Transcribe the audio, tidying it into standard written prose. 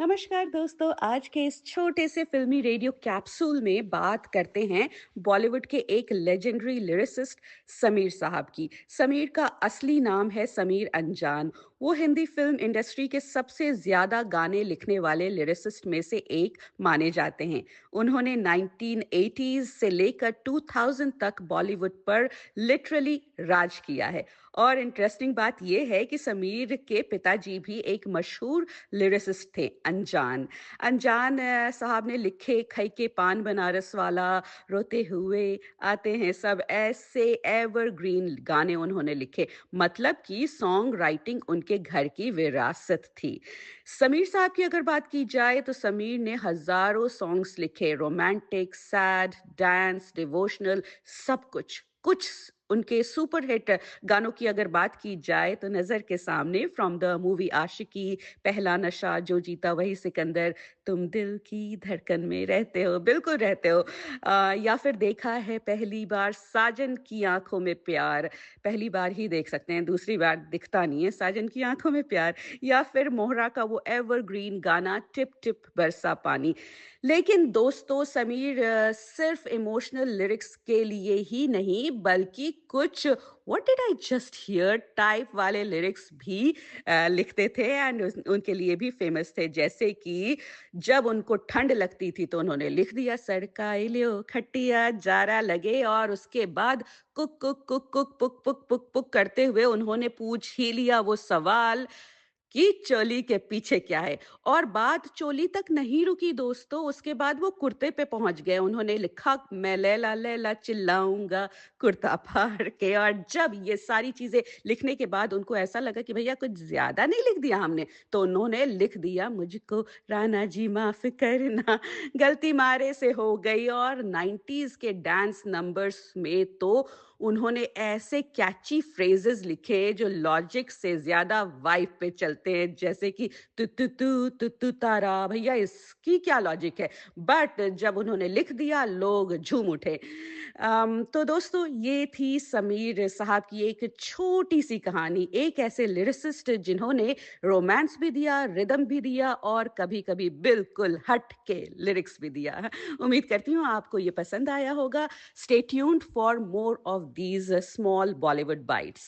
नमस्कार दोस्तों, आज के इस छोटे से फिल्मी रेडियो कैप्सूल में बात करते हैं बॉलीवुड के एक लेजेंडरी लिरिसिस्ट समीर साहब की। समीर का असली नाम है समीर अंजान। वो हिंदी फिल्म इंडस्ट्री के सबसे ज़्यादा गाने लिखने वाले लिरिसिस्ट में से एक माने जाते हैं। उन्होंने 1980s से लेकर 2000 तक बॉलीवुड पर लिटरली राज किया है। और इंटरेस्टिंग बात यह है कि समीर के पिताजी भी एक मशहूर लिरिसिस्ट थे अनजान। अनजान साहब ने लिखे खई के पान बनारस वाला, रोते हुए आते हैं सब, ऐसे एवरग्रीन गाने उन्होंने लिखे। मतलब कि सॉन्ग राइटिंग उनके घर की विरासत थी। समीर साहब की अगर बात की जाए तो समीर ने हजारों सॉन्ग्स लिखे, रोमांटिक, सैड, डांस, डिवोशनल, सब कुछ। कुछ उनके सुपर हिट गानों की अगर बात की जाए तो नजर के सामने फ्रॉम द मूवी आशिकी, पहला नशा, जो जीता वही सिकंदर, तुम दिल की धड़कन में रहते हो, बिल्कुल रहते हो। या फिर देखा है पहली बार, साजन की आंखों में प्यार, पहली बार ही देख सकते हैं, दूसरी बार दिखता नहीं है साजन की आंखों में प्यार। या फिर मोहरा का वो एवरग्रीन गाना टिप टिप बरसा पानी। लेकिन दोस्तों समीर सिर्फ इमोशनल लिरिक्स के लिए ही नहीं बल्कि कुछ what did I just here type वाले लिरिक्स भी लिखते थे एंड उनके लिए भी फेमस थे। जैसे कि जब उनको ठंड लगती थी तो उन्होंने लिख दिया, सड़काई लियो खटिया जारा लगे, और उसके बाद कुक कुक कुक कुक पुक पुक पुक पुक करते हुए उन्होंने पूछ ही लिया वो सवाल कि चोली के पीछे क्या है। और बात चोली तक नहीं रुकी दोस्तों, उसके बाद वो कुर्ते पे पहुंच गए। उन्होंने लिखा, मैं लैला लैला चिल्लाऊंगा कुर्ता फाड़ के। और जब ये सारी चीजें लिखने के बाद उनको ऐसा लगा कि भैया कुछ ज्यादा नहीं लिख दिया हमने, तो उन्होंने लिख दिया, मुझको राणा जी माफ करना, गलती मारे से हो गई। और 90s के डांस नंबर्स में तो उन्होंने ऐसे कैची फ्रेजेस लिखे जो लॉजिक से ज्यादा वाइब पे चलते हैं, जैसे कि तू तू तू तू तू तारा, भैया इसकी क्या लॉजिक है, बट जब उन्होंने लिख दिया लोग झूम उठे। तो दोस्तों ये थी समीर साहब की एक छोटी सी कहानी, एक ऐसे लिरिसिस्ट जिन्होंने रोमांस भी दिया, रिदम भी दिया और कभी कभी बिल्कुल हट के लिरिक्स भी दिया। उम्मीद करती हूँ आपको ये पसंद आया होगा। Stay tuned for more of these small Bollywood bites.